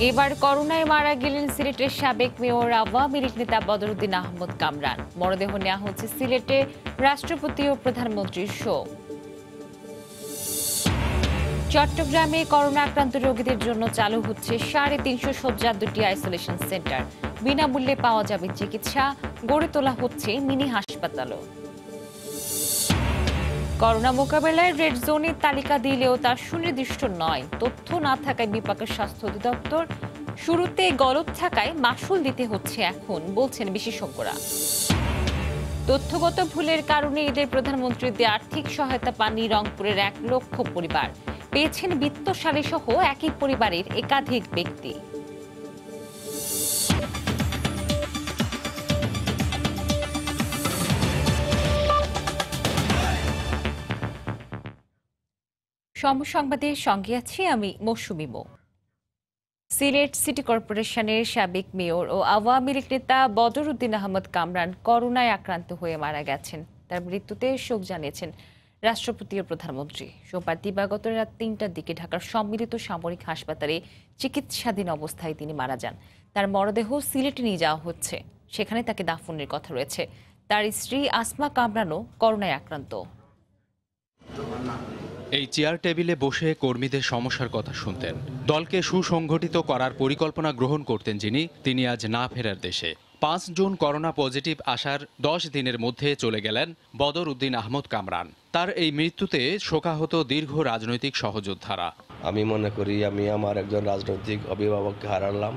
এবার করোনায় মারা গেলেন সিলেটের সাবেক মেয়র আওয়ামী লীগ নেতা বদরুদ্দিন আহমদ কামরান। মরদেহ নেওয়া হচ্ছে সিলেটে রাষ্ট্রপতি ও প্রধানমন্ত্রীর শোক। চট্টগ্রামে করোনা আক্রান্ত রোগীদের জন্য চালু হচ্ছে 350 শয্যার 2টি আইসোলেশন সেন্টার। বিনামূল্যে পাওয়া যাবে চিকিৎসা, গড়ে তোলা হচ্ছে মিনি হাসপাতালও। করোনা মোকাবেলায় রেড জোনের তালিকা দিলেও তা সুনির্দিষ্ট নয়। তথ্য না থাকায় বিপাকের স্বাস্থ্য অধিদপ্তর শুরুতে গলদ থাকায় মাসুল দিতে হচ্ছে এখন, বলছেন বিশেষজ্ঞরা। তথ্যগত ভুলের কারণে ঈদের প্রধানমন্ত্রীর দেয়া আর্থিক সহায়তা পাননি রংপুরের 1 লক্ষ পরিবার। পেয়েছেন বিত্তশালী সহ একই পরিবারের একাধিক ব্যক্তি। সংবাদের সঙ্গে আছি আমি মৌসুমী মো। সিলেট সিটি কর্পোরেশনের সাবেক মেয়র ও আওয়ামী লীগ নেতা বদরুদ্দিন আহমদ কামরান করোনায় আক্রান্ত হয়ে মারা গেছেন। তার মৃত্যুতে শোক জানিয়েছেন রাষ্ট্রপতি ও প্রধানমন্ত্রী। সোমবার দিবাগত রাত 3টার দিকে ঢাকার সম্মিলিত সামরিক হাসপাতালে চিকিৎসাধীন অবস্থায় তিনি মারা যান। তার মরদেহ সিলেটে নিয়ে যাওয়া হচ্ছে, সেখানে তাকে দাফনের কথা রয়েছে। তার স্ত্রী আসমা কামরানও করোনায় আক্রান্ত। এই চেয়ার টেবিলে বসে কর্মীদের সমস্যার কথা শুনতেন, দলকে সুসংগঠিত করার পরিকল্পনা গ্রহণ করতেন যিনি, তিনি আজ না ফেরার দেশে। 5 জুন করোনা পজিটিভ আসার 10 দিনের মধ্যে চলে গেলেন বদরুদ্দিন আহমদ কামরান। তার এই মৃত্যুতে শোকাহত দীর্ঘ রাজনৈতিক সহযোদ্ধারা। আমি মনে করি আমি আমার একজন রাজনৈতিক অভিভাবককে হারালাম,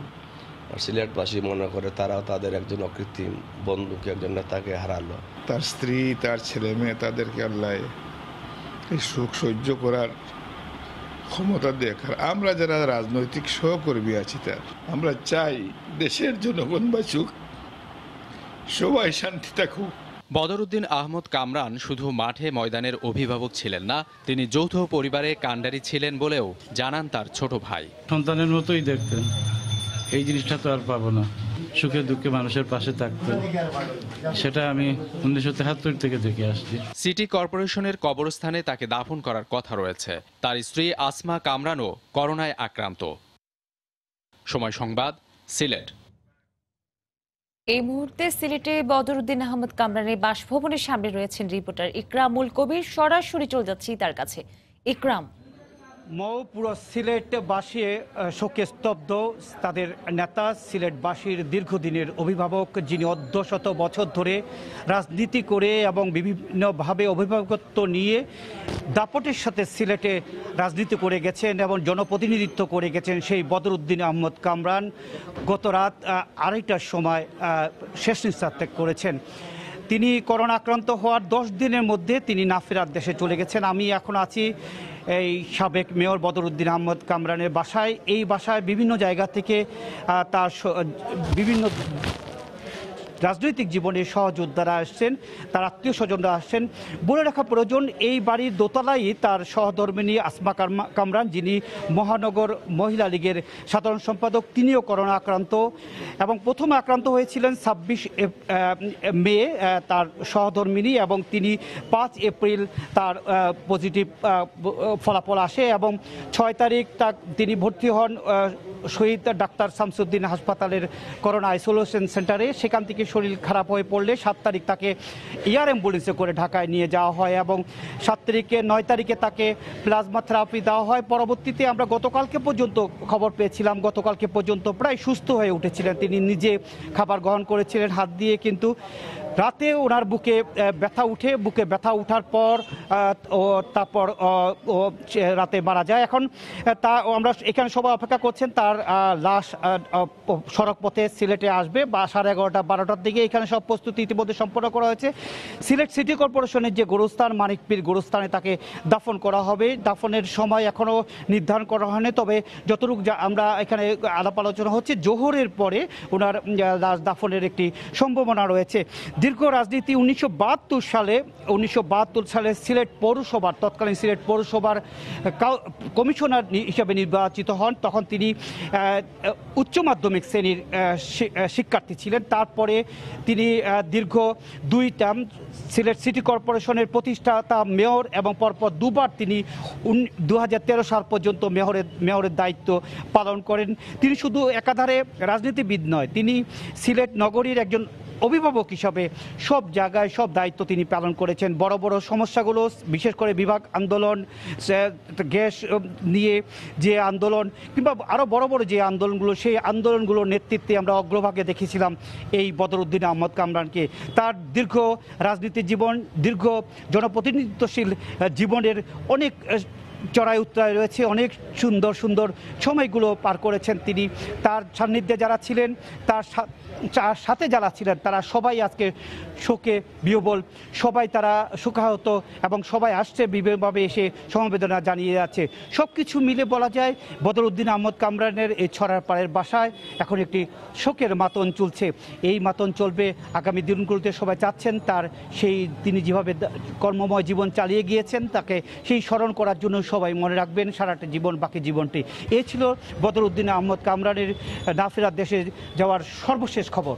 আর সিলেটবাসী মনে করে তারাও তাদের একজন অকৃত্রিম বন্ধুকে, একজন নেতাকে হারালো। তার স্ত্রী, তার ছেলে মেয়ে, তাদেরকে আল্লাহ এই সুখ সহ্য করার ক্ষমতা দেখার। আমরা যারা রাজনৈতিক সহকর্মী আছি তার, আমরা চাই দেশের জনগণ বাঁচুক, সবাই শান্তি থাকুক। বদরুদ্দিন আহমদ কামরান শুধু মাঠে ময়দানের অভিভাবক ছিলেন না, তিনি যৌথ পরিবারে কাণ্ডারি ছিলেন বলেও জানান তার ছোট ভাই। সন্তানের মতোই দেখতেন, এই জিনিসটা তো আর পাবো না। সুখে দুঃখে মানুষের পাশে থাকতেন, সেটা আমি 1973 থেকে দেখে আসছি। সিটি কর্পোরেশনের কবরস্থানে তাকে দাফন করার কথা রয়েছে। তার স্ত্রী আসমা কামরানও করোনায় আক্রান্ত। সময় সংবাদ, সিলেট। এই মুহূর্তে সিলেটে বদরুদ্দিন আহমদ কামরানের বাসভবনের সামনে রয়েছেন রিপোর্টার ইকরামুল কবির। সরাসরি চলে যাচ্ছি তার কাছে। ইকরাম, পুরো সিলেটবাসী শোকে স্তব্ধ। তাদের নেতা, সিলেটবাসীর দীর্ঘদিনের অভিভাবক, যিনি অর্ধশত বছর ধরে রাজনীতি করে এবং বিভিন্নভাবে অভিভাবকত্ব নিয়ে দাপটের সাথে সিলেটে রাজনীতি করে গেছেন এবং জনপ্রতিনিধিত্ব করে গেছেন, সেই বদরুদ্দিন আহমদ কামরান গত রাত 2:30টার সময় শেষ নিঃশ্বাস ত্যাগ করেছেন। তিনি করোনা আক্রান্ত হওয়ার 10 দিনের মধ্যে তিনি না ফেরার দেশে চলে গেছেন। আমি এখন আছি এই সাবেক মেয়র বদরুদ্দিন আহমদ কামরানের বাসায়। এই বাসায় বিভিন্ন জায়গা থেকে তার বিভিন্ন রাজনৈতিক জীবনের সহযোদ্ধারা আসছেন, তার আত্মীয় স্বজনরা আসছেন। বলে রাখা প্রয়োজন, এই বাড়ির দোতলাই তার সহধর্মিণী আসমা কামরান, যিনি মহানগর মহিলা লীগের সাধারণ সম্পাদক, তিনিও করোনা আক্রান্ত এবং প্রথমে আক্রান্ত হয়েছিলেন 26 মে তার সহধর্মিণী, এবং তিনি 5 এপ্রিল তার পজিটিভ ফলাফল আসে এবং 6 তারিখ তিনি ভর্তি হন শহীদ ডাক্তার শামসুদ্দিন হাসপাতালের করোনা আইসোলেশন সেন্টারে। সেখান থেকে শরীর খারাপ হয়ে পড়লে 7 তারিখ তাকে এয়ার অ্যাম্বুলেন্সে করে ঢাকায় নিয়ে যাওয়া হয় এবং 9 তারিখে তাকে প্লাজমা থেরাপি দেওয়া হয়। পরবর্তীতে আমরা গতকালকে পর্যন্ত খবর পেয়েছিলাম, গতকালকে পর্যন্ত প্রায় সুস্থ হয়ে উঠেছিলেন। তিনি নিজে খাবার গ্রহণ করেছিলেন হাত দিয়ে, কিন্তু রাতে ওনার বুকে ব্যথা ওঠার পর তারপর রাতে মারা যায়। এখন আমরা এখানে সবাই অপেক্ষা করছেন তার লাশ সড়ক পথে সিলেটে আসবে বা 11:30-12টার দিকে। এখানে সব প্রস্তুতি ইতিমধ্যে সম্পন্ন করা হয়েছে। সিলেট সিটি কর্পোরেশনের যে গোরস্থান, মানিকপীর গোরস্থানে তাকে দাফন করা হবে। দাফনের সময় এখনও নির্ধারণ করা হয়নি, তবে যতটুকু আমরা এখানে আলাপ আলোচনা হচ্ছে, জোহরের পরে ওনার লাশ দাফনের একটি সম্ভাবনা রয়েছে। দীর্ঘ রাজনীতি 1972 সালে সিলেট পৌরসভার তৎকালীন সিলেট পৌরসভার কমিশনার হিসেবে নির্বাচিত হন। তখন তিনি উচ্চ মাধ্যমিক শ্রেণীর শিক্ষার্থী ছিলেন। তারপরে তিনি দীর্ঘ 2 টার্ম সিলেট সিটি কর্পোরেশনের প্রতিষ্ঠাতা মেয়র এবং পরপর দুবার তিনি 2013 সাল পর্যন্ত মেয়রের দায়িত্ব পালন করেন। তিনি শুধু একাধারে রাজনীতিবিদ নয়, তিনি সিলেট নগরীর একজন অভিভাবক হিসাবে সব জায়গায় সব দায়িত্ব তিনি পালন করেছেন। বড় বড় সমস্যাগুলো, বিশেষ করে বিভাগ আন্দোলন, গ্যাস নিয়ে যে আন্দোলন কিংবা আরও বড় বড় যে আন্দোলনগুলো, সেই আন্দোলনগুলোর নেতৃত্বে আমরা অগ্রভাগে দেখেছিলাম এই বদরউদ্দিন আহমদ কামরানকে। তার দীর্ঘ রাজনীতির জীবন, দীর্ঘ জনপ্রতিনিধিত্বশীল জীবনের অনেক চড়াই উত্তরায় রয়েছে, অনেক সুন্দর সুন্দর সময়গুলো পার করেছেন তিনি। তার সান্নিধ্যে যারা ছিলেন, তার সাথে যারা ছিলেন, তারা সবাই আজকে শোকে বিহ্বল, সবাই তারা শোকাহত এবং সবাই আসছে বিভিন্নভাবে এসে সমবেদনা জানিয়ে যাচ্ছে। সব কিছু মিলে বলা যায় বদরউদ্দিন আহমদ কামরানের এই ছড়ার পাড়ের বাসায় এখন একটি শোকের মাতন চলছে। এই মাতন চলবে আগামী দিনগুলোতে। সবাই চাচ্ছেন তার সেই তিনি যেভাবে কর্মময় জীবন চালিয়ে গিয়েছেন, তাকে সেই স্মরণ করার জন্য সবাই মনে রাখবেন সারাটা জীবন, বাকি জীবনটি। এ ছিল বদরউদ্দিন আহমদ কামরানের না ফেরার দেশে যাওয়ার সর্বশেষ খবর।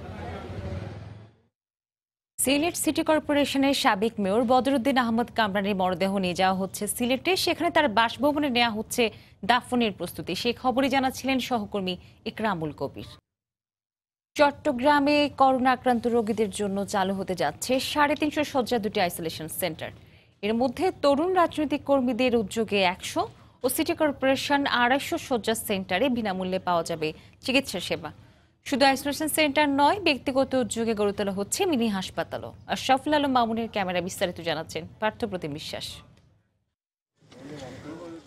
সিলেট সিটি কর্পোরেশনের সাবেক মেয়র বদরউদ্দিন আহমদ কামরানের মরদেহ নিয়ে যাওয়া হচ্ছে সিলেটে। সেখানে তার বাসভবনে নেওয়া হচ্ছে দাফনের প্রস্তুতি। সেই খবরই জানাচ্ছিলেন সহকর্মী ইকরামুল কবির। চট্টগ্রামে করোনা আক্রান্ত রোগীদের জন্য চালু হতে যাচ্ছে 350 শয্যা 2টি আইসোলেশন সেন্টার। এর মধ্যে তরুণ রাজনৈতিক কর্মীদের উদ্যোগে 100 ও সিটি কর্পোরেশন 250 শয্যা সেন্টারে বিনামূল্যে পাওয়া যাবে চিকিৎসা সেবা। শুধু আইসোলেশন সেন্টার নয়, ব্যক্তিগত উদ্যোগে গড়ে তোলা হচ্ছে মিনি হাসপাতালও। আশরাফুল আলম মামুনের ক্যামেরা বিস্তারিত জানাচ্ছেন পার্থপ্রতিম বিশ্বাস।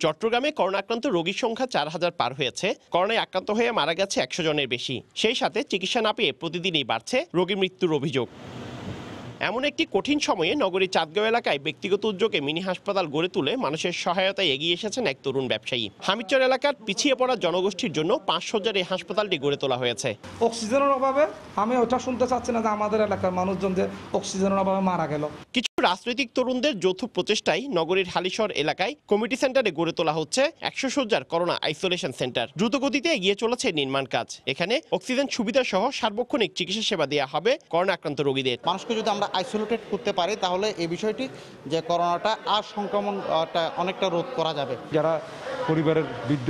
চট্টগ্রামে করোনা আক্রান্ত রোগীর সংখ্যা 4000 পার হয়েছে। করোনায় আক্রান্ত হয়ে মারা গেছে 100 জনের বেশি। সেই সাথে চিকিৎসা না পেয়ে প্রতিদিনই বাড়ছে রোগী মৃত্যুর অভিযোগ। এমন একটি কঠিন সময়ে নগরীর চাঁদগাঁও এলাকায় ব্যক্তিগত উদ্যোগে মিনি হাসপাতাল গড়ে তুলে মানুষের সহায়তায় এগিয়ে এসেছেন এক তরুণ ব্যবসায়ী। হামিদচর এলাকার পিছিয়ে পড়া জনগোষ্ঠীর জন্য 5 শয্যার এই হাসপাতালটি গড়ে তোলা হয়েছে। অক্সিজেনের অভাবে আমি ওটা শুনতে চাচ্ছি না যে আমাদের এলাকার মানুষজনদের অক্সিজেনের অভাবে মারা গেল। কিছু রাজনৈতিক তরুণদের যৌথ প্রচেষ্টায় নগরীর হালিশহর এলাকায় কমিটি সেন্টারে গড়ে তোলা হচ্ছে 100 শয্যার করোনা আইসোলেশন সেন্টার। দ্রুতগতিতে এগিয়ে চলেছে নির্মাণ কাজ। এখানে অক্সিজেন সুবিধা সহ সার্বক্ষণিক চিকিৎসা সেবা দেওয়া হবে করোনা আক্রান্ত রোগীদের। মানুষকে যদি আমরা আইসোলেটেড করতে পারি তাহলে এই বিষয়টি যে করোনাটা আর সংক্রমণটা অনেকটা রোধ করা যাবে। যারা পরিবারের বৃদ্ধ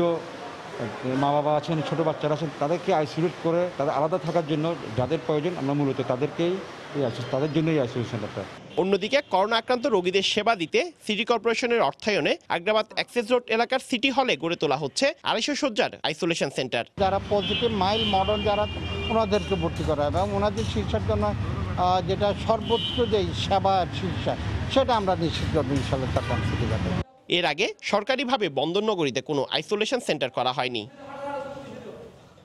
মা বাবা আছেন, ছোট বাচ্চারা আছেন, তাদেরকে আইসোলেট করে তাদের আলাদা থাকার জন্য যাদের প্রয়োজন আমরা মূলত তাদের জন্যই আইসোলেশন সেন্টারটা। অন্যদিকে করোনা আক্রান্ত রোগীদের সেবা দিতে সিটি কর্পোরেশনের অর্থায়নে আগ্রাবাদ অ্যাক্সেস রোড এলাকার সিটি হলে গড়ে তোলা হচ্ছে 250 শয্যার আইসোলেশন সেন্টার। যারা পজিটিভ মাইল্ড মডার্ন যারা ওনাদেরকে ভর্তি করা এবং ওনাদের চিকিৎসার জন্য যেটা সর্বোচ্চ যে সেবা চিকিৎসা সেটা আমরা নিশ্চিত করবো ইনশাআল্লাহ চট্টগ্রাম সিটি ঘাটে। এর আগে সরকারিভাবে বন্দরনগরীতে কোনো আইসোলেশন সেন্টার করা হয়নি।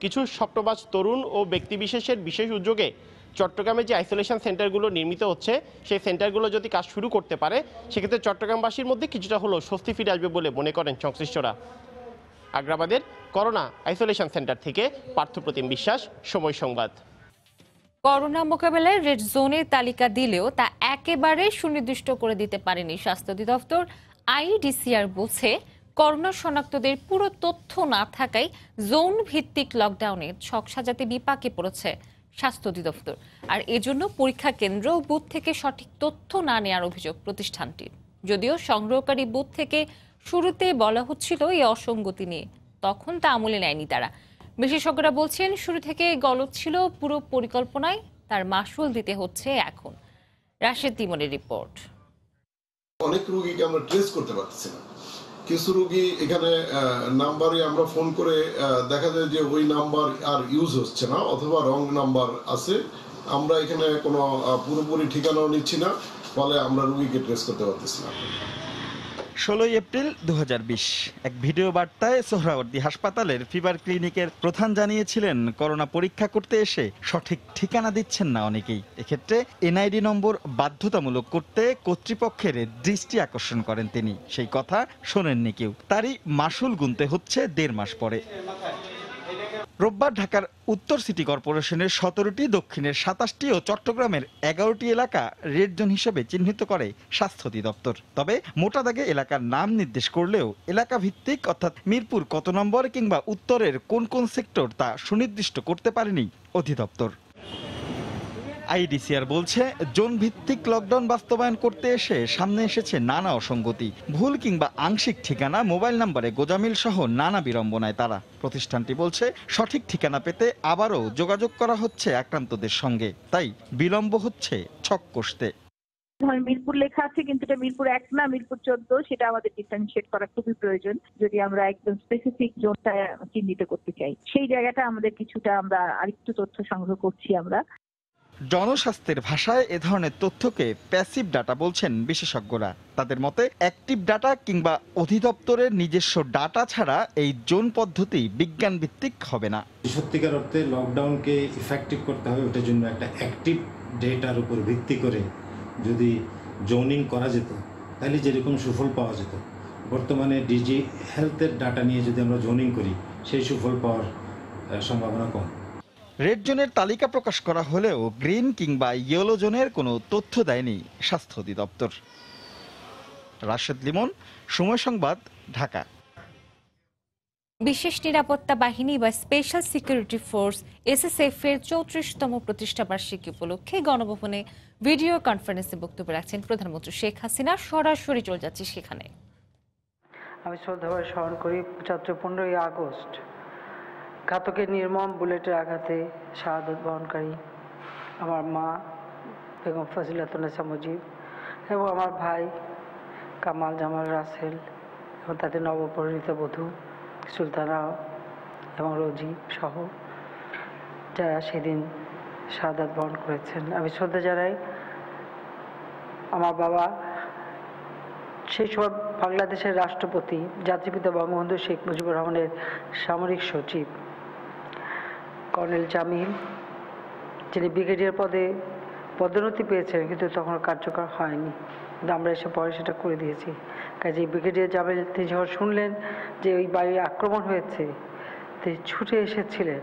কিছু স্বপ্নবাজ তরুণ ও ব্যক্তিবিশেষের বিশেষ উদ্যোগে চট্টগ্রামে যে আইসোলেশন সেন্টারগুলো নির্মিত হচ্ছে, সেই সেন্টারগুলো যদি কাজ শুরু করতে পারে সেক্ষেত্রে চট্টগ্রামবাসীর মধ্যে কিছুটা হলেও স্বস্তি ফিরে আসবে বলে মনে করেন সংশ্লিষ্টরা। আগ্রাবাদের করোনা আইসোলেশন সেন্টার থেকে পার্থপ্রতিম বিশ্বাস, সময় সংবাদ। করোনা মোকাবেলায় রেড জোনের তালিকা দিলেও তা একেবারে সুনির্দিষ্ট করে দিতে পারেনি স্বাস্থ্য অধিদপ্তর। আইডিসিআর বলছে করোনা শনাক্তদের পুরো তথ্য না থাকায় জোন ভিত্তিক লকডাউনে ছক সাজাতে বিপাকে পড়েছে স্বাস্থ্য অধিদপ্তর। আর এজন্য পরীক্ষা কেন্দ্র ও বুথ থেকে সঠিক তথ্য না নেওয়ার অভিযোগ প্রতিষ্ঠানটির। যদিও সংগ্রহকারী বুথ থেকে শুরুতে বলা হচ্ছিল এই অসঙ্গতি নিয়ে, তখন তা আমলে নেয়নি তারা। বিশেষজ্ঞরা বলছেন শুরু থেকে গলদ ছিল পুরো পরিকল্পনায়, তার মাসুল দিতে হচ্ছে এখন। রাশেদ তিমনের রিপোর্ট। অনেক রোগীকে আমরা ট্রেস করতে পারতেছি না। কিছু রোগী এখানে নাম্বারে আমরা ফোন করে দেখা যায় যে ওই নাম্বার আর ইউজ হচ্ছে না অথবা রং নাম্বার আছে। আমরা এখানে কোনো পুরোপুরি ঠিকানাও নিচ্ছি না, ফলে আমরা রোগীকে ট্রেস করতে পারতেছি না। 16 এপ্রিল 2020 এক ভিডিও বার্তায় সোহরাওয়ার্দী হাসপাতালের ফিভার ক্লিনিকের প্রধান জানিয়েছিলেন করোনা পরীক্ষা করতে এসে সঠিক ঠিকানা দিচ্ছেন না অনেকেই। এক্ষেত্রে এনআইডি নম্বর বাধ্যতামূলক করতে কর্তৃপক্ষের দৃষ্টি আকর্ষণ করেন তিনি। সেই কথা শোনেননি কেউ। তারই মাসুল গুনতে হচ্ছে 1.5 মাস পরে। রোববার ঢাকার উত্তর সিটি কর্পোরেশনের 17টি, দক্ষিণের 27টি ও চট্টগ্রামের 11টি এলাকা রেড জোন হিসেবে চিহ্নিত করে স্বাস্থ্য অধিদপ্তর। তবে মোটা দাগে এলাকার নাম নির্দেশ করলেও এলাকা ভিত্তিক অর্থাৎ মিরপুর কত নম্বর কিংবা উত্তরের কোন কোন সেক্টর তা সুনির্দিষ্ট করতে পারেনি অধিদপ্তর। আইডিসিআর বলছে, জোন ভিত্তিক লকডাউন বাস্তবায়ন করতে এসে সামনে এসেছে নানা অসঙ্গতি। ভুল কিংবা আংশিক ঠিকানা, মোবাইল নম্বরে গোজামিল সহ নানা বিড়ম্বনায় তারা। প্রতিষ্ঠানটি বলছে, সঠিক ঠিকানা পেতে আবারও যোগাযোগ করা হচ্ছে আক্রান্তদের সঙ্গে, তাই বিলম্ব হচ্ছে ছক কষতে। মিরপুর লেখা আছে কিন্তু এটা মিরপুর 1 না মিরপুর 14, সেটা আমাদের ডিফারেন্সিয়েট করা খুবই প্রয়োজন যদি আমরা একদম স্পেসিফিক জোনটা চিহ্নিত করতে চাই। সেই জায়গাটা আমাদের কিছুটা আমরা আরেকটু তথ্য সংগ্রহ করছি আমরা। জনস্বাস্থ্যের ভাষায় এ ধরনের তথ্যকে প্যাসিভ ডাটা বলছেন বিশেষজ্ঞরা। তাদের মতে, অ্যাক্টিভ ডাটা কিংবা অধিদপ্তরের নিজস্ব ডাটা ছাড়া এই জোন পদ্ধতি বিজ্ঞান ভিত্তিক হবে না। সত্যিকার অর্থে লকডাউনকে ইফেক্টিভ করতে হবে, ওটার জন্য একটা অ্যাক্টিভ ডেটার উপর ভিত্তি করে যদি জোনিং করা যেত তাহলে যেরকম সুফল পাওয়া যেত। বর্তমানে ডিজি হেলথের ডাটা নিয়ে যদি আমরা জোনিং করি সেই সুফল পাওয়ার সম্ভাবনা কম। রেড জোনের তালিকা প্রকাশ করা হলেও গ্রিন কিংবা ইয়েলো জোনের কোনো তথ্য দেয়নি স্বাস্থ্য অধিদপ্তর। রাশেদ লিমন, সময় সংবাদ, ঢাকা। বিশেষ নিরাপত্তা বাহিনী বা স্পেশাল সিকিউরিটি ফোর্স এসএসএফ এর 34তম প্রতিষ্ঠা বার্ষিকী উপলক্ষে গণভবনে ভিডিও কনফারেন্সে বক্তব্য রাখছেন প্রধানমন্ত্রী শেখ হাসিনা। সরাসরি চলে যাচ্ছি সেখানে। আমি শ্রদ্ধাভরে স্মরণ করি 15ই আগস্ট ঘাতকের নির্মম বুলেটের আঘাতে শাহাদত বরণকারী আমার মা বেগম ফজিলাতুন্নেসা মুজিব এবং আমার ভাই কামাল জামাল রাসেল এবং তাদের নবপরিণীত বধূ সুলতানা এবং রোজি সহ যারা সেদিন শাহাদাত বরণ করেছেন। আমি শ্রদ্ধা জানাই আমার বাবা, সেই সময় বাংলাদেশের রাষ্ট্রপতি, জাতিপিতা বঙ্গবন্ধু শেখ মুজিবুর রহমানের সামরিক সচিব কর্নেল জামিল, যিনি ব্রিগেডিয়ার পদে পদোন্নতি পেয়েছেন কিন্তু তখন কার্যকর হয়নি, কিন্তু আমরা এসে পরে সেটা করে দিয়েছি। কাজে ব্রিগেডিয়ার জামিল তিনি যখন শুনলেন যে ওই বাড়ি আক্রমণ হয়েছে তিনি ছুটে এসেছিলেন,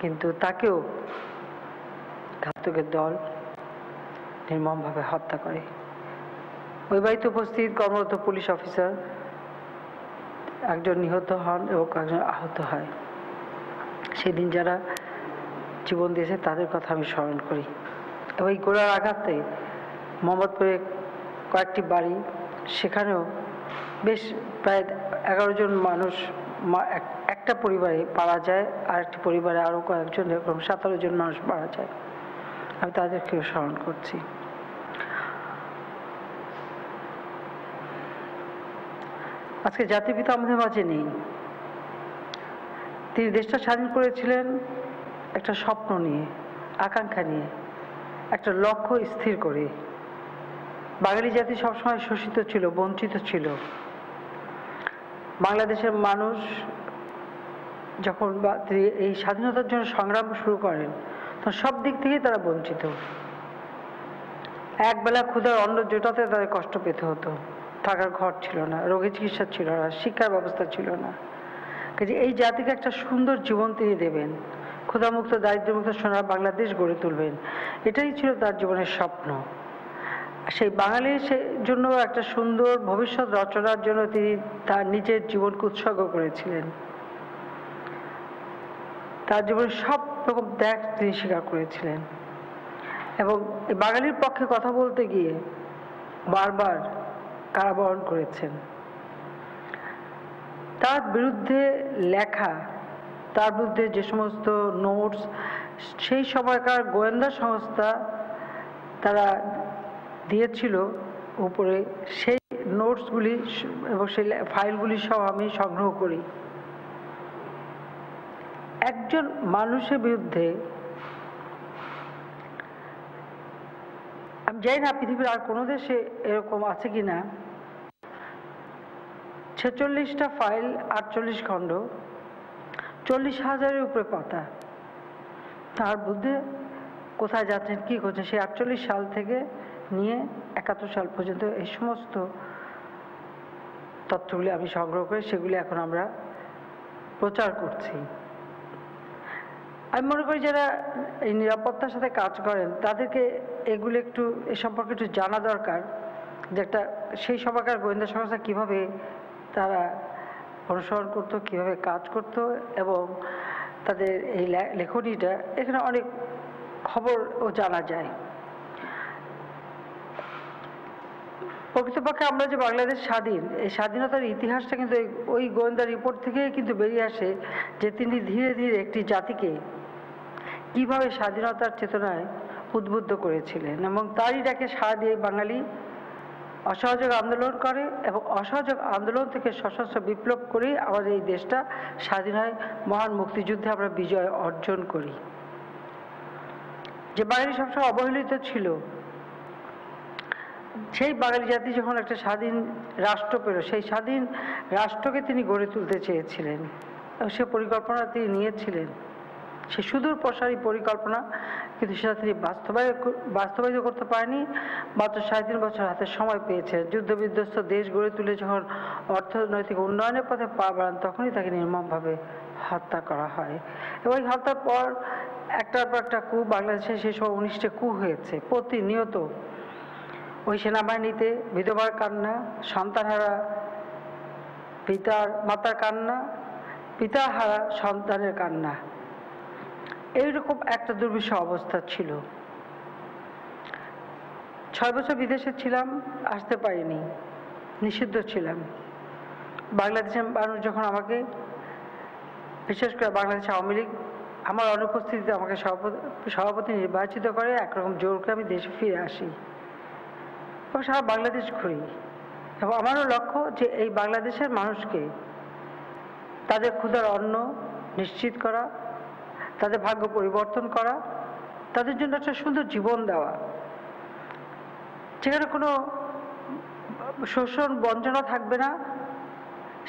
কিন্তু তাকেও ঘাতকের দল নির্মমভাবে হত্যা করে। ওই বাড়িতে উপস্থিত কর্মরত পুলিশ অফিসার একজন নিহত হন এবং একজন আহত হয়। সেদিন যারা জীবন দিয়েছে তাদের কথা আমি স্মরণ করি। এবং এই গোলার আঘাতে মোহাম্মদপুরে কয়েকটি বাড়ি, সেখানেও বেশ প্রায় 11 জন মানুষ একটা পরিবারে মারা যায়, আর একটি পরিবারে আরও কয়েকজন, এরকম 17 জন মানুষ মারা যায়। আমি তাদেরকেও স্মরণ করছি। আজকে জাতির পিতা আমাদের মাঝে নেই। তিনি দেশটা স্বাধীন করেছিলেন একটা স্বপ্ন নিয়ে, আকাঙ্ক্ষা নিয়ে, একটা লক্ষ্য স্থির করে। বাঙালি জাতি সবসময় শোষিত ছিল, বঞ্চিত ছিল। বাংলাদেশের মানুষ যখন এই স্বাধীনতার জন্য সংগ্রাম শুরু করেন তখন সব দিক থেকেই তারা বঞ্চিত। একবেলা ক্ষুধার অন্ন জোটাতে তাদের কষ্ট পেতে হতো, থাকার ঘর ছিল না, রোগী চিকিৎসা ছিল না, শিক্ষার ব্যবস্থা ছিল না। কাজে এই জাতিকে একটা সুন্দর জীবন তিনি দেবেন, ক্ষুধামুক্ত দারিদ্র্যমুক্ত সোনার বাংলাদেশ গড়ে তুলবেন, এটাই ছিল তার জীবনের স্বপ্ন। সেই বাঙালির জন্য একটা সুন্দর ভবিষ্যৎ রচনার জন্য তিনি তার নিজের জীবনকে উৎসর্গ করেছিলেন। তার জীবনের সব রকম ত্যাগ তিনি স্বীকার করেছিলেন এবং বাঙালির পক্ষে কথা বলতে গিয়ে বারবার কারাবরণ করেছেন। তার বিরুদ্ধে লেখা, তার বিরুদ্ধে যে সমস্ত নোটস সেই সময়কার গোয়েন্দা সংস্থা তারা দিয়েছিল উপরে, সেই নোটসগুলি এবং সেই ফাইলগুলি সব আমি সংগ্রহ করি। একজন মানুষের বিরুদ্ধে, আমি জানি না পৃথিবীর আর কোনো দেশে এরকম আছে কিনা, 46টা ফাইল, 48 খণ্ড, 40,000-এর উপরে পাতা। তার বিরুদ্ধে কোথায় যাচ্ছেন, কি করছেন, সেই 48 সাল থেকে নিয়ে 71 সাল পর্যন্ত এই সমস্ত তথ্যগুলি আমি সংগ্রহ করে সেগুলি এখন আমরা প্রচার করছি। আমি মনে করি যারা এই নিরাপত্তার সাথে কাজ করেন তাদেরকে এগুলো একটু এ সম্পর্কে একটু জানা দরকার, যে একটা সেই সবাকার গোয়েন্দা সংস্থা কীভাবে তারা অনুসরণ করতো, কীভাবে কাজ করতো, এবং তাদের এই লেখনীটা এখানে অনেক খবরও জানা যায়। প্রকৃতপক্ষে আমরা যে বাংলাদেশ স্বাধীন, এই স্বাধীনতার ইতিহাসটা কিন্তু ওই গোয়েন্দা রিপোর্ট থেকেই কিন্তু বেরিয়ে আসে যে তিনি ধীরে ধীরে একটি জাতিকে কিভাবে স্বাধীনতার চেতনায় উদ্বুদ্ধ করেছিলেন, এবং তারই ডাকে সাড়া দিয়ে বাঙালি অসহযোগ আন্দোলন করে এবং অসহযোগ আন্দোলন থেকে সশস্ত্র বিপ্লব করে আমাদের এই দেশটা স্বাধীন হয়। মহান মুক্তিযুদ্ধে আমরা বিজয় অর্জন করি। যে বাঙালি সবসময় অবহেলিত ছিল, সেই বাঙালি জাতি যখন একটা স্বাধীন রাষ্ট্র পেল, সেই স্বাধীন রাষ্ট্রকে তিনি গড়ে তুলতে চেয়েছিলেন এবং সে পরিকল্পনা তিনি নিয়েছিলেন, সে সুদূর প্রসারী পরিকল্পনা, কিন্তু সেটা তিনি বাস্তবায়িত করতে পারেনি। মাত্র 3.5 বছর হাতে সময় পেয়েছে। যুদ্ধবিধ্বস্ত দেশ গড়ে তুলে যখন অর্থনৈতিক উন্নয়নের পথে পা বাড়ান, তখনই তাকে নির্মমভাবে হত্যা করা হয়। এবং এই হত্যার পর একটার পর একটা কূপ, বাংলাদেশে সেই সময় 19টা কূপ হয়েছে প্রতিনিয়ত। ওই সেনাবাহিনীতে বিধবার কান্না, সন্তানহারা মাতার কান্না, পিতা হারা সন্তানের কান্না, এইরকম একটা দুর্বিষহ অবস্থা ছিল। 6 বছর বিদেশে ছিলাম, আসতে পারিনি, নিষিদ্ধ ছিলাম। বাংলাদেশের মানুষ যখন আমাকে, বিশেষ করে বাংলাদেশ আওয়ামী লীগ আমার অনুপস্থিতিতে আমাকে সভাপতি নির্বাচিত করে, একরকম জোর করে আমি দেশে ফিরে আসি এবং সারা বাংলাদেশ ঘুরি। এবং আমারও লক্ষ্য যে এই বাংলাদেশের মানুষকে তাদের ক্ষুধার অন্ন নিশ্চিত করা, তাদের ভাগ্য পরিবর্তন করা, তাদের জন্য একটা সুন্দর জীবন দেওয়া, যেখানে কোনো শোষণ বঞ্চনা থাকবে না,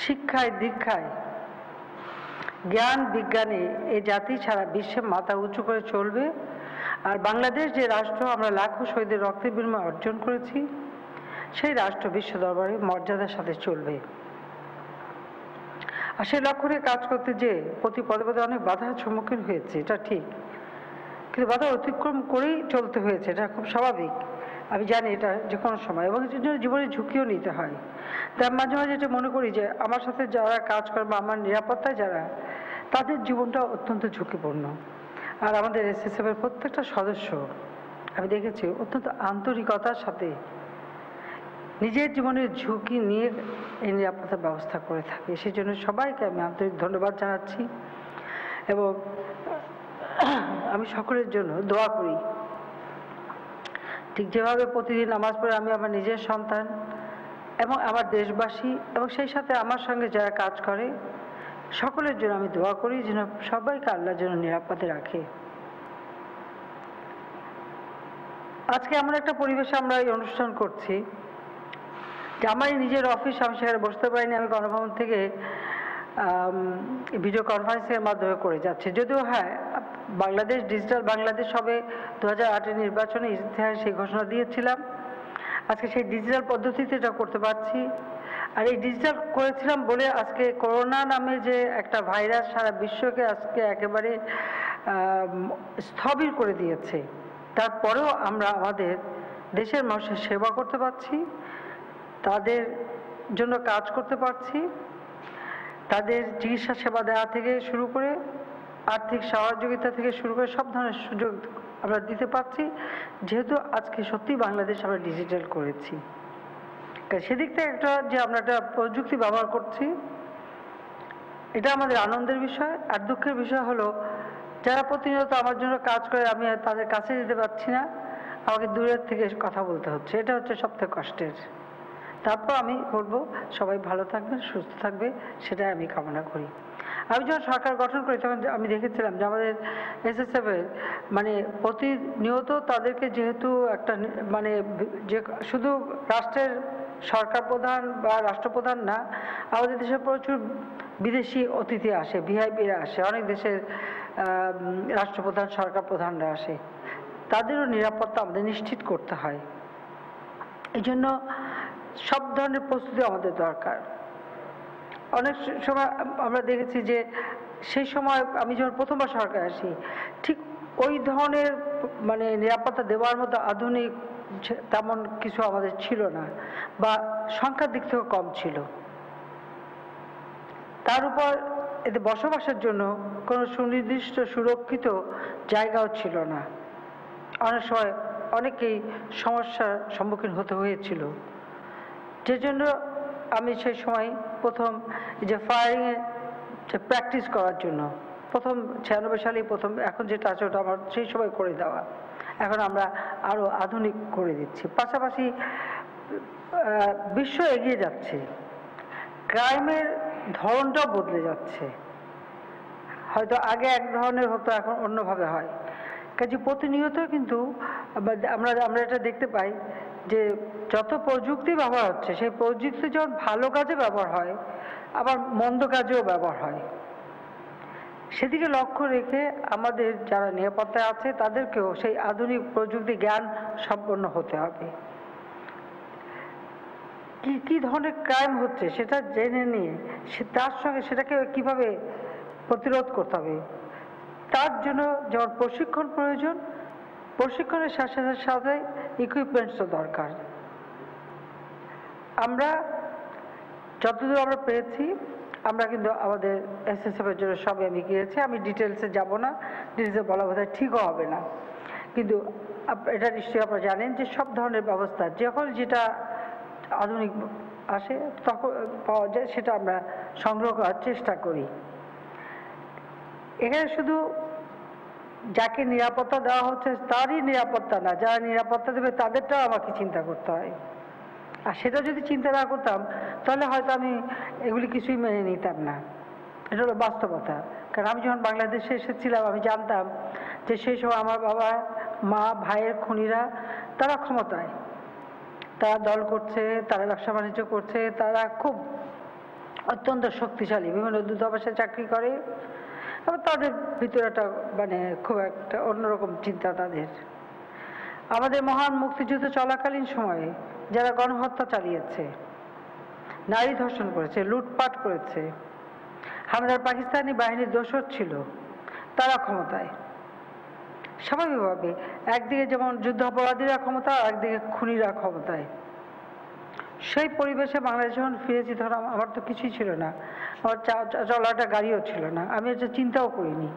শিক্ষায় দীক্ষায় জ্ঞান বিজ্ঞানে এই জাতি সারা বিশ্বে মাথা উঁচু করে চলবে। আর বাংলাদেশ যে রাষ্ট্র আমরা লাখো শহীদের রক্তের বিনিময়ে অর্জন করেছি, সেই রাষ্ট্র বিশ্ব দরবারে মর্যাদার সাথে চলবে। আর সেই লক্ষ্য নিয়ে কাজ করতে যে প্রতি পদে পদে অনেক বাধার সম্মুখীন হয়েছে, এটা ঠিক, কিন্তু বাধা অতিক্রম করেই চলতে হয়েছে, এটা খুব স্বাভাবিক। আমি জানি এটা যে কোনো সময়, এবং এর জন্য জীবনে ঝুঁকিও নিতে হয়। তাই মাঝে মাঝে এটা মনে করি যে আমার সাথে যারা কাজ করে বা আমার নিরাপত্তায় যারা, তাদের জীবনটা অত্যন্ত ঝুঁকিপূর্ণ। আর আমাদের এসএসএফের প্রত্যেকটা সদস্য আমি দেখেছি অত্যন্ত আন্তরিকতার সাথে নিজের জীবনের ঝুঁকি নিয়ে এই নিরাপত্তা ব্যবস্থা করে থাকে। সেই জন্য সবাইকে আমি আন্তরিক ধন্যবাদ জানাচ্ছি এবং আমি সকলের জন্য দোয়া করি। ঠিক যেভাবে প্রতিদিন নামাজ পড়ে আমি আমার নিজের সন্তান এবং আমার দেশবাসী এবং সেই সাথে আমার সঙ্গে যারা কাজ করে সকলের জন্য আমি দোয়া করি যেন সবাইকে আল্লাহ যেন নিরাপদে রাখে। আজকে এমন একটা পরিবেশে আমরা এই অনুষ্ঠান করছি যে আমার নিজের অফিস, আমি সেখানে বসতে পারিনি, আমি গণভবন থেকে ভিডিও কনফারেন্সের মাধ্যমে করে যাচ্ছে। যদিও হ্যাঁ, বাংলাদেশ ডিজিটাল বাংলাদেশ হবে 2008-এর নির্বাচনে ইতিহাস সেই ঘোষণা দিয়েছিলাম। আজকে সেই ডিজিটাল পদ্ধতিতে এটা করতে পারছি। আর এই ডিজিটাল করেছিলাম বলে আজকে করোনা নামে যে একটা ভাইরাস সারা বিশ্বকে আজকে একেবারে স্থবির করে দিয়েছে, তারপরেও আমরা আমাদের দেশের মানুষের সেবা করতে পারছি, তাদের জন্য কাজ করতে পারছি, তাদের চিকিৎসা সেবা দেওয়া থেকে শুরু করে আর্থিক সহযোগিতা থেকে শুরু করে সব ধরনের সুযোগ আমরা দিতে পারছি, যেহেতু আজকে সত্যি বাংলাদেশ আমরা ডিজিটাল করেছি। সেদিক থেকে একটা যে আমরা একটা প্রযুক্তি ব্যবহার করছি, এটা আমাদের আনন্দের বিষয়। আর দুঃখের বিষয় হলো যারা প্রতিনিয়ত আমার জন্য কাজ করে আমি তাদের কাছে যেতে পারছি না, আমাকে দূরের থেকে কথা বলতে হচ্ছে, এটা হচ্ছে সবথেকে কষ্টের। তারপর আমি বলবো সবাই ভালো থাকবে, সুস্থ থাকবে, সেটাই আমি কামনা করি। আমি যখন সরকার গঠন করি তখন আমি দেখেছিলাম যে আমাদের এসএসএফের মানে প্রতিনিয়ত তাদেরকে যেহেতু একটা মানে যে শুধু রাষ্ট্রের সরকার প্রধান বা রাষ্ট্রপ্রধান না, আমাদের দেশে প্রচুর বিদেশি অতিথি আসে, ভিআইপিরা আসে, অনেক দেশের রাষ্ট্রপ্রধান সরকার প্রধানরা আসে, তাদেরও নিরাপত্তা আমাদের নিশ্চিত করতে হয়। এই জন্য সব ধরনের প্রস্তুতি আমাদের দরকার। অনেক সময় আমরা দেখেছি যে সেই সময় আমি যখন প্রথমবার সরকারে আসি, ঠিক ওই ধরনের মানে নিরাপত্তা দেওয়ার মতো আধুনিক তেমন কিছু আমাদের ছিল না, বা সংখ্যার দিক থেকে কম ছিল। তার উপর এতে বসবাসের জন্য কোনো সুনির্দিষ্ট সুরক্ষিত জায়গাও ছিল না। অনেক সময় অনেকেই সমস্যার সম্মুখীন হতে হয়েছিল, যে জন্য আমি সেই সময় প্রথম যে ফায়ারিংয়ে প্র্যাকটিস করার জন্য প্রথম 96 সালেই প্রথম, এখন যেটা আছে ওটা আমার সেই সময় করে দেওয়া, এখন আমরা আরও আধুনিক করে দিচ্ছি। পাশাপাশি বিশ্ব এগিয়ে যাচ্ছে, ক্রাইমের ধরনটাও বদলে যাচ্ছে। হয়তো আগে এক ধরনের হতো, এখন অন্যভাবে হয়। কাজে প্রতিনিয়ত কিন্তু আমরা এটা দেখতে পাই যে যত প্রযুক্তি ব্যবহার হচ্ছে, সেই প্রযুক্তি যখন ভালো কাজে ব্যবহার হয়, আবার মন্দ কাজেও ব্যবহার হয়। সেদিকে লক্ষ্য রেখে আমাদের যারা নিরাপত্তায় আছে তাদেরকেও সেই আধুনিক প্রযুক্তি জ্ঞান সম্পন্ন হতে হবে। কি ধরনের ক্রাইম হচ্ছে সেটা জেনে নিয়ে তার সঙ্গে সেটাকে কিভাবে প্রতিরোধ করতে হবে, তার জন্য যেমন প্রশিক্ষণ প্রয়োজন, প্রশিক্ষণের সাথে সাথে ইকুইপমেন্টসও দরকার। আমরা যতদূর আমরা পেয়েছি, আমরা কিন্তু আমাদের SSF এর জন্য সবে আমি গিয়েছি, আমি ডিটেলসে যাব না, ডিটেলসে বলা বোধহয় ঠিকও হবে না, কিন্তু এটা নিশ্চয়ই আপনারা জানেন যে সব ধরনের ব্যবস্থা যখন যেটা আধুনিক আসে তখন পাওয়া যায়, সেটা আমরা সংগ্রহ করার চেষ্টা করি। এখানে শুধু যাকে নিরাপত্তা দেওয়া হচ্ছে তারই নিরাপত্তা না, যারা নিরাপত্তা দেবে তাদেরটাও আমাকে চিন্তা করতে হয়। আর সেটা যদি চিন্তা না করতাম তাহলে হয়তো আমি এগুলি কিছুই মেনে নিতাম না। এটা হলো বাস্তবতা। কারণ আমি যখন বাংলাদেশে এসেছিলাম আমি জানতাম যে সেই সময় আমার বাবা মা ভাইয়ের খুনিরা তারা ক্ষমতায়, তারা দল করছে, তারা ব্যবসা বাণিজ্য করছে, তারা খুব অত্যন্ত শক্তিশালী, বিভিন্ন দূতাবাসে চাকরি করে, এবং তাদের ভিতরে একটা মানে খুব একটা অন্যরকম চিন্তা তাদের। আমাদের মহান মুক্তিযুদ্ধ চলাকালীন সময়ে যারা গণহত্যা চালিয়েছে, নারী ধর্ষণ করেছে, লুটপাট করেছে, আমাদের পাকিস্তানি বাহিনীর দোসর ছিল, তারা ক্ষমতায়। স্বাভাবিকভাবে একদিকে যেমন যুদ্ধাপরাধীরা ক্ষমতা, একদিকে খুনিরা ক্ষমতায়। সেই পরিবেশে বাংলাদেশ যখন ফিরেছি, ধর আমার তো কিছুই ছিল না, আমার চলাটা গাড়িও ছিল না, আমি এটা চিন্তাও করিনি।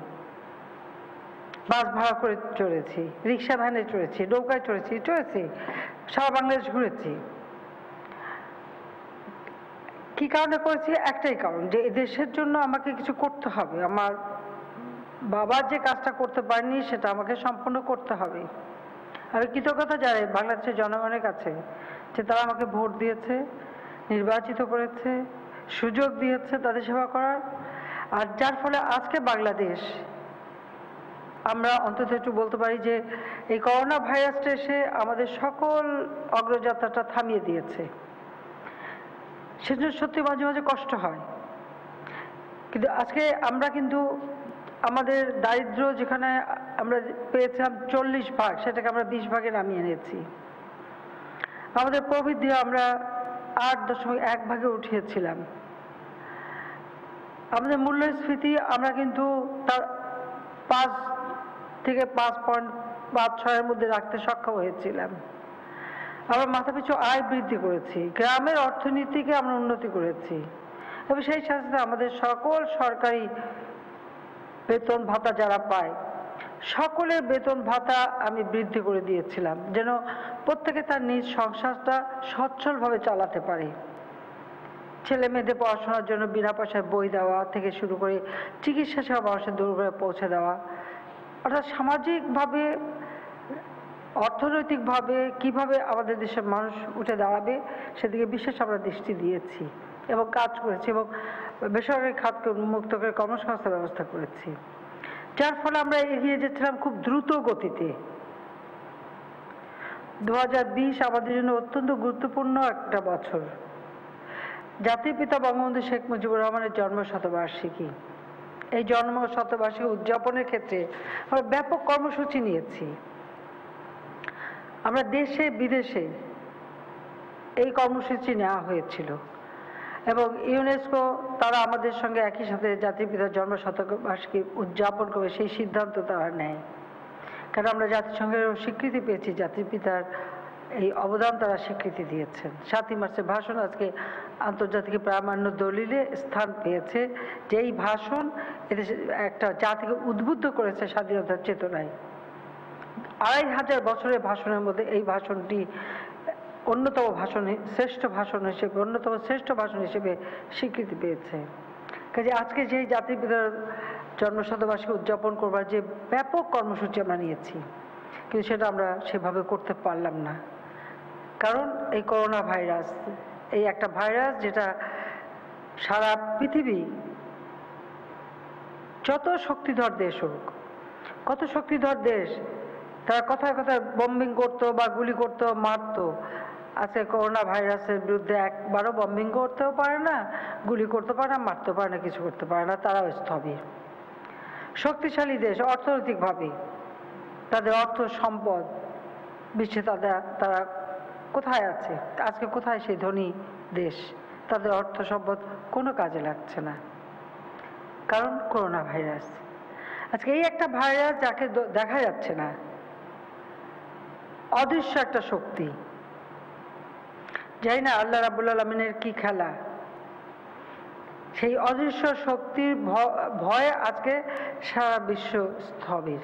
বাস ভাড়া করে চড়েছি, রিক্সা ভ্যানে চড়েছি, নৌকায় চড়েছি, সারা বাংলাদেশ ঘুরেছি। কি কারণে করেছি? একটাই কারণ, যে দেশের জন্য আমাকে কিছু করতে হবে। আমার বাবা যে কাজটা করতে পারেনি সেটা আমাকে সম্পূর্ণ করতে হবে। আমি কৃতজ্ঞতা জানাই বাংলাদেশের জনগণের কাছে যে তারা আমাকে ভোট দিয়েছে, নির্বাচিত করেছে, সুযোগ দিয়েছে তাদের সেবা করার। আর যার ফলে আজকে বাংলাদেশ, আমরা অন্তত একটু বলতে পারি যে এই করোনা ভাইরাসটা এসে আমাদের সকল অগ্রযাত্রাটা থামিয়ে দিয়েছে। সেজন্য সত্যি মাঝে মাঝে কষ্ট হয়, কিন্তু আজকে আমরা কিন্তু আমাদের দারিদ্র যেখানে আমরা পেয়েছিলাম 40 ভাগ, সেটাকে আমরা 20 ভাগে নামিয়ে এনেছি। আমাদের প্রবৃদ্ধি আমরা 8.1 ভাগে উঠিয়েছিলাম। আমাদের মূল্যস্ফীতি আমরা কিন্তু তার 5 থেকে 5.56 মধ্যে রাখতে সক্ষম হয়েছিলাম। আমরা মাথাপিছু আয় বৃদ্ধি করেছি, গ্রামের অর্থনীতিকে আমরা উন্নতি করেছি, এবং সেই সাথে আমাদের সকল সরকারি বেতন ভাতা যারা পায় সকলের বেতন ভাতা আমি বৃদ্ধি করে দিয়েছিলাম, যেন প্রত্যেকে তার নিজ সংসারটা সচ্ছলভাবে চালাতে পারে। ছেলে মেয়েদের পড়াশোনার জন্য বিনা পয়সায় বই দেওয়া থেকে শুরু করে চিকিৎসা সেবা মানুষের দূরে পৌঁছে দেওয়া, অর্থাৎ সামাজিকভাবে অর্থনৈতিকভাবে কিভাবে আমাদের দেশের মানুষ উঠে দাঁড়াবে সেদিকে বিশেষ আমরা দৃষ্টি দিয়েছি এবং কাজ করেছি, এবং বেসরকারি খাতকে উন্মুক্ত করে কর্মসংস্থান ব্যবস্থা করেছি, যার ফলে আমরা এগিয়ে যাচ্ছিলাম খুব দ্রুত গতিতে। 2020 আমাদের জন্য অত্যন্ত গুরুত্বপূর্ণ একটা বছর। জাতির পিতা বঙ্গবন্ধু শেখ মুজিবুর রহমানের জন্ম শতবার্ষিকী। এই জন্ম শতবার্ষিকী উদযাপনের ক্ষেত্রে আমরা ব্যাপক কর্মসূচি নিয়েছি। আমরা দেশে বিদেশে এই কর্মসূচি নেওয়া হয়েছিল, এবং ইউনেস্কো তারা আমাদের সঙ্গে একই সাথে জাতির পিতার জন্মশতবার্ষিকী উদযাপন করবে সেই সিদ্ধান্ত তারা নেয়। কারণ আমরা জাতিসংঘের স্বীকৃতি পেয়েছি, জাতির পিতার এই অবদান তারা স্বীকৃতি দিয়েছেন। 7ই মার্চের ভাষণ আজকে আন্তর্জাতিক প্রামাণ্য দলিলে স্থান পেয়েছে, যে এই ভাষণ এদেশে একটা জাতিকে উদ্বুদ্ধ করেছে স্বাধীনতার চেতনায়। 2500 বছরের ভাষণের মধ্যে এই ভাষণটি অন্যতম শ্রেষ্ঠ ভাষণ হিসেবে স্বীকৃতি পেয়েছে। কাজে আজকে যেই জাতির পিতার জন্মশতবার্ষিকী উদযাপন করবার যে ব্যাপক কর্মসূচি আমরা নিয়েছি, কিন্তু সেটা আমরা সেভাবে করতে পারলাম না। কারণ এই করোনা ভাইরাস, এই একটা ভাইরাস যেটা সারা পৃথিবী, যত শক্তিধর দেশ হোক, কত শক্তিধর দেশ তারা কথায় কথায় বম্বিং করতো বা গুলি করতো, মারতো। আজকে করোনা ভাইরাসের বিরুদ্ধে একবারও বম্বিং করতেও পারে না, গুলি করতে পারে না, মারতে পারে না, কিছু করতে পারে না, তারাও স্থবির। শক্তিশালী দেশ অর্থনৈতিকভাবে, তাদের অর্থ সম্পদ বিশ্বে তারা কোথায় আছে? আজকে কোথায় সেই ধনী দেশ? তাদের অর্থ সম্পদ কোনো কাজে লাগছে না, কারণ করোনা ভাইরাস। আজকে এই একটা ভাইরাস যাকে দেখা যাচ্ছে না, অদৃশ্য একটা শক্তি, জানি না আল্লাহ রাব্বুল আলামিনের কি খেলা। সেই অদৃশ্য শক্তির ভয়ে আজকে সারা বিশ্ব স্থবির,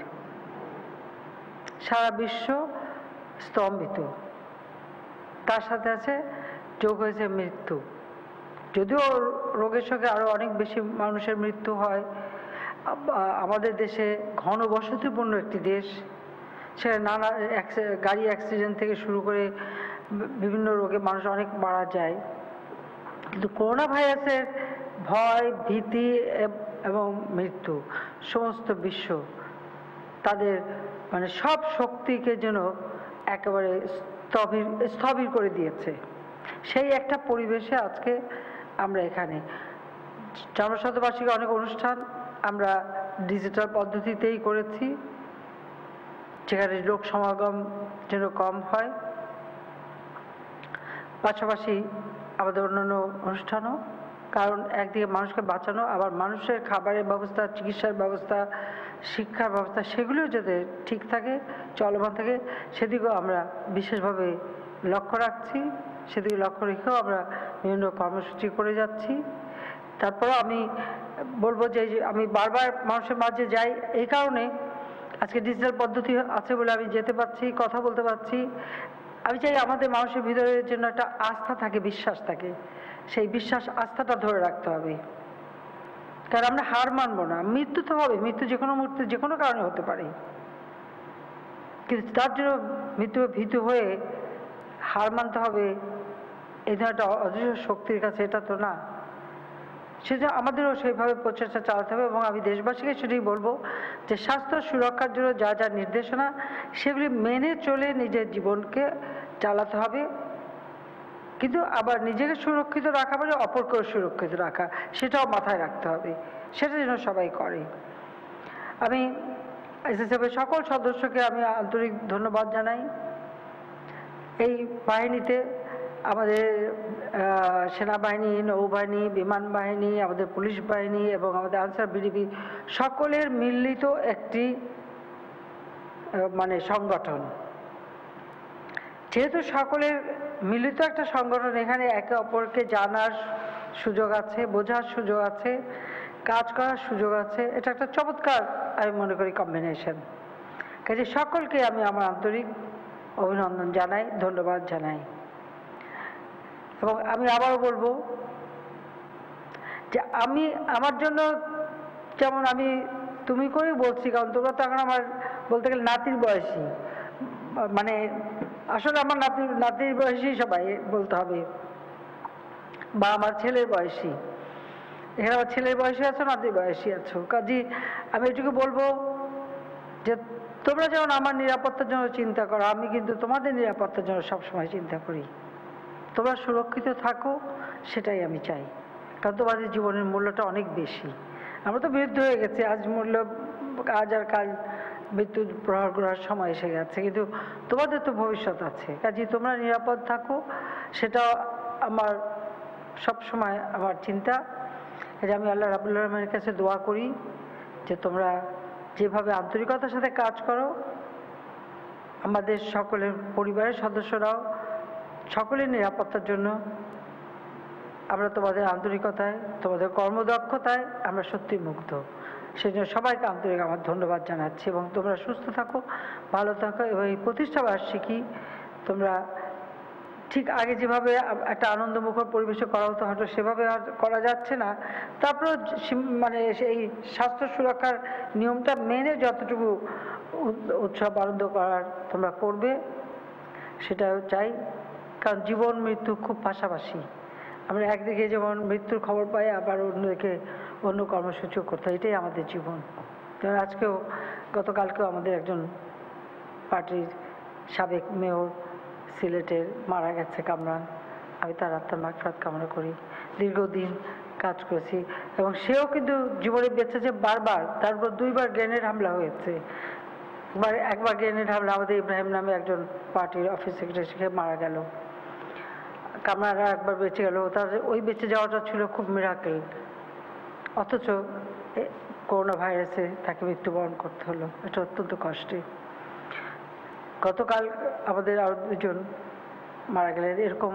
সারা বিশ্ব স্তম্ভিত। তার সাথে আছে যোগ হয়েছে মৃত্যু। যদিও রোগের সঙ্গে আরো অনেক বেশি মানুষের মৃত্যু হয়। আমাদের দেশে ঘনবসতিপূর্ণ একটি দেশ, সেটা নানা গাড়ি অ্যাক্সিডেন্ট থেকে শুরু করে বিভিন্ন রোগে মানুষ অনেক মারা যায়। কিন্তু করোনা ভাইরাসের ভয়, ভীতি এবং মৃত্যু সমস্ত বিশ্ব তাদের সব শক্তিকে যেন একেবারে স্থবির করে দিয়েছে। সেই একটা পরিবেশে আজকে আমরা এখানে জন্মশতবার্ষিকী অনেক অনুষ্ঠান আমরা ডিজিটাল পদ্ধতিতেই করেছি, যেখানে লোক সমাগম যেন কম হয়। পাশাপাশি আমাদের অন্যান্য অনুষ্ঠানও, কারণ একদিকে মানুষকে বাঁচানো, আবার মানুষের খাবারের ব্যবস্থা, চিকিৎসার ব্যবস্থা, শিক্ষার ব্যবস্থা, সেগুলিও যাতে ঠিক থাকে, চলমান থাকে, সেদিকেও আমরা বিশেষভাবে লক্ষ্য রাখছি। সেদিকে লক্ষ্য রেখেও আমরা বিভিন্ন কর্মসূচি করে যাচ্ছি। তারপরে আমি বলবো যে আমি বারবার মানুষের মাঝে যাই এই কারণে, আজকে ডিজিটাল পদ্ধতি আছে বলে আমি যেতে পারছি, কথা বলতে পারছি। আমি চাই আমাদের মানুষের ভিতরে যেন একটা আস্থা থাকে, বিশ্বাস থাকে। সেই বিশ্বাস, আস্থাটা ধরে রাখতে হবে, কারণ আমরা হার মানবো না। মৃত্যু তো হবে, মৃত্যু যে কোনো মুহূর্তে যে কোনো কারণে হতে পারে, কিন্তু তার জন্য মৃত্যু ভীতু হয়ে হার মানতে হবে এই ধরনের একটা অদৃশ্য শক্তির কাছে, এটা তো না। সেজন্য আমাদেরও সেইভাবে প্রচেষ্টা চালাতে হবে। এবং আমি দেশবাসীকে সেটাই বলবো যে স্বাস্থ্য সুরক্ষার জন্য যা যা নির্দেশনা, সেগুলি মেনে চলে নিজের জীবনকে চালাতে হবে। কিন্তু আবার নিজেকে সুরক্ষিত রাখা মানে অপরকেও সুরক্ষিত রাখা, সেটাও মাথায় রাখতে হবে। সেটা যেন সবাই করে। আমি এসএসএফের সকল সদস্যকে আমি আন্তরিক ধন্যবাদ জানাই। এই বাহিনীতে আমাদের সেনাবাহিনী, নৌবাহিনী, বিমান বাহিনী, আমাদের পুলিশ বাহিনী এবং আমাদের আনসার বিডিবি সকলের মিলিত একটি সংগঠন। যেহেতু সকলের মিলিত একটা সংগঠন, এখানে একে অপরকে জানার সুযোগ আছে, বোঝার সুযোগ আছে, কাজ করার সুযোগ আছে। এটা একটা চমৎকার আমি মনে করি কম্বিনেশন। কাজে সকলকে আমি আমার আন্তরিক অভিনন্দন জানাই, ধন্যবাদ জানাই। এবং আমি আবারও বলবো যে আমার জন্য, যেমন আমি তুমি করেই বলছি, কারণ তোমরা তো এখন আমার বলতে গেলে নাতির বয়সী, আসলে আমার নাতির বয়সী সবাই বলতে হবে, বা আমার ছেলের বয়সী। এখানে আমার ছেলের বয়সী আছো, নাতির বয়সী আছো। কাজে আমি এটুকু বলবো যে তোমরা যেমন আমার নিরাপত্তার জন্য চিন্তা করো, আমি কিন্তু তোমাদের নিরাপত্তার জন্য সবসময় চিন্তা করি। তোমরা সুরক্ষিত থাকো, সেটাই আমি চাই, কারণ তোমাদের জীবনের মূল্যটা অনেক বেশি। আমরা তো বৃদ্ধ হয়ে গেছি, আজ আর কাল মৃত্যু প্রহার করার সময় এসে গেছে, কিন্তু তোমাদের তো ভবিষ্যৎ আছে। কাজে তোমরা নিরাপদ থাকো, সেটা আমার সব সময় আমার চিন্তা, যে আমি আল্লাহ রাব্বুল আলামিনের কাছে দোয়া করি যে তোমরা যেভাবে আন্তরিকতার সাথে কাজ করো, আমাদের সকলের পরিবারের সদস্যরাও সকলের নিরাপত্তার জন্য আমরা তোমাদের আন্তরিকতায়, তোমাদের কর্মদক্ষতায় আমরা সত্যি মুগ্ধ। সেই জন্য সবাইকে আন্তরিক আমার ধন্যবাদ জানাচ্ছি, এবং তোমরা সুস্থ থাকো, ভালো থাকো, এবং এই প্রতিষ্ঠাবার্ষিকী তোমরা ঠিক আগে যেভাবে একটা আনন্দমুখর পরিবেশে করা হতো হয়তো সেভাবে আর করা যাচ্ছে না, তারপরেও মানে সেই স্বাস্থ্য সুরক্ষার নিয়মটা মেনে যতটুকু উৎসব আনন্দ করার তোমরা করবে সেটাও চাই। কারণ জীবন মৃত্যু খুব পাশাপাশি, আমরা একদিকে যেমন মৃত্যুর খবর পাই, আবার অন্যদিকে অন্য কর্মসূচিও করতে হয়, এটাই আমাদের জীবন। যেমন আজকেও গতকালকেও আমাদের একজন পার্টির সাবেক মেয়র সিলেটের মারা গেছে, কামরান। আমি তার আত্মার মাগফিরাত কামনা করি। দীর্ঘদিন কাজ করেছি এবং সেও কিন্তু জীবনে বেঁচেছে বারবার, তারপর 2বার গ্রেনেড হামলা হয়েছে। একবার গ্রেনেড হামলা আমাদের ইব্রাহিম নামে একজন পার্টির অফিস সেক্রেটারি সে মারা গেল, কামরানরা একবার বেঁচে গেল। তার ওই বেঁচে যাওয়াটা ছিল খুব মিরাকেল, অথচ করোনা ভাইরাসে তাকে মৃত্যুবরণ করতে হলো, এটা অত্যন্ত কষ্টের। গতকাল আমাদের আরও 2জন মারা গেলেন। এরকম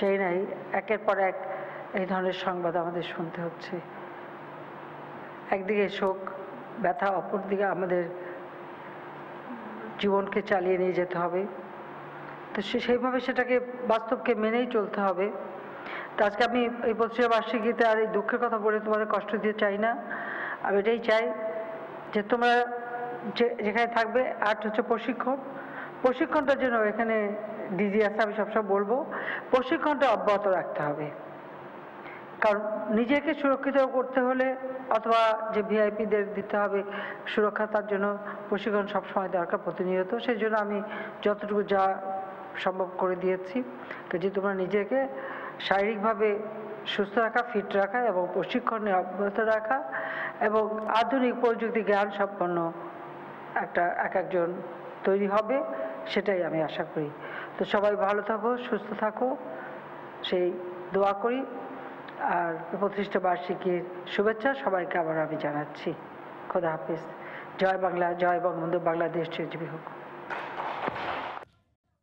চাই নাই, একের পর এক এই ধরনের সংবাদ আমাদের শুনতে হচ্ছে। একদিকে শোক ব্যথা, অপরদিকে আমাদের জীবনকে চালিয়ে নিয়ে যেতে হবে, তো সেইভাবে সেটাকে বাস্তবকে মেনেই চলতে হবে। তো আজকে আমি এই প্রতিষ্ঠাবার্ষিকীতে আর এই দুঃখের কথা বলে তোমাদের কষ্ট দিয়ে চাই না। আমি এটাই চাই যে তোমরা যেখানে থাকবে, আর্ট হচ্ছে প্রশিক্ষণটার জন্য এখানে ডিজি আছে, আমি সবসময় বলবো প্রশিক্ষণটা অব্যাহত রাখতে হবে। কারণ নিজেকে সুরক্ষিত করতে হলে অথবা যে ভিআইপিদের দিতে হবে সুরক্ষা, তার জন্য প্রশিক্ষণ সবসময় দরকার প্রতিনিয়ত। সেই জন্য আমি যতটুকু যা সম্ভব করে দিয়েছি যে তোমরা নিজেকে শারীরিকভাবে সুস্থ রাখা, ফিট রাখা এবং প্রশিক্ষণে অব্যাহত রাখা এবং আধুনিক প্রযুক্তি জ্ঞান সম্পন্ন একজন তৈরি হবে, সেটাই আমি আশা করি। তো সবাই ভালো থাকো, সুস্থ থাকো, সেই দোয়া করি। আর প্রতিষ্ঠা বার্ষিকীর শুভেচ্ছা সবাইকে আবার আমি জানাচ্ছি। খোদা হাফেজ। জয় বাংলা, জয় বঙ্গবন্ধু, বাংলাদেশ চিরজীবী হোক।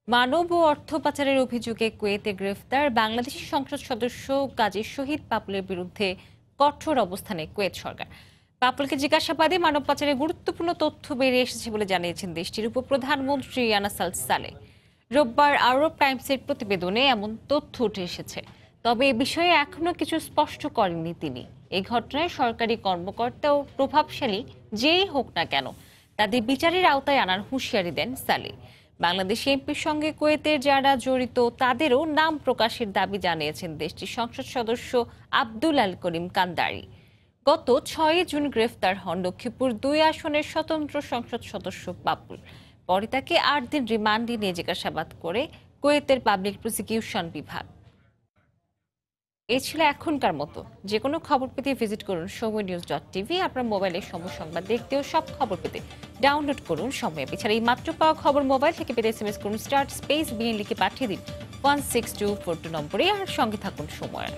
মানব ও অর্থ পাচারের অভিযোগে কুয়েতে গ্রেফতার বাংলাদেশি সংসদ সদস্য কাজী শহীদ পাপুলের বিরুদ্ধে কঠোর অবস্থানে কুয়েত সরকার। পাপুলকে জিজ্ঞাসাবাদে মানব পাচারের গুরুত্বপূর্ণ তথ্য বেরিয়ে এসেছে বলে জানিয়েছেন দেশটির উপপ্রধানমন্ত্রী আনাস আল সালেহ। রোববার আরব টাইমসের প্রতিবেদনে এমন তথ্য উঠে এসেছে, তবে এ বিষয়ে এখনো কিছু স্পষ্ট করেননি তিনি। এই ঘটনায় সরকারি কর্মকর্তা ও প্রভাবশালী যেই হোক না কেন তাদের বিচারের আওতায় আনার হুঁশিয়ারি দেন সালেহ। বাংলাদেশ এমপির সঙ্গে কুয়েতের যারা জড়িত তাদেরও নাম প্রকাশের দাবি জানিয়েছেন দেশটির সংসদ সদস্য আব্দুল আল করিম কান্দারি। গত 6 জুন গ্রেফতার হন লক্ষ্মীপুর 2 আসনের স্বতন্ত্র সংসদ সদস্য পাপুল। পরে তাকে 8 দিন রিমান্ডে নিয়ে জিজ্ঞাসাবাদ করে কুয়েতের পাবলিক প্রসিকিউশন বিভাগ। এই ছিল এখনকার মতো। যে কোনো খবর পেতে ভিজিট করুন সময়নিউজ.tv। আপনার মোবাইলে সময় সংবাদ দেখতে ও সব খবর পেতে ডাউনলোড করুন সময়। এছাড়া এই মাত্র পাওয়া খবর মোবাইল থেকে পেতে SMS করুন *BN লিখে পাঠিয়ে দিন 16242 নম্বরে। আর সঙ্গে থাকুন সময়।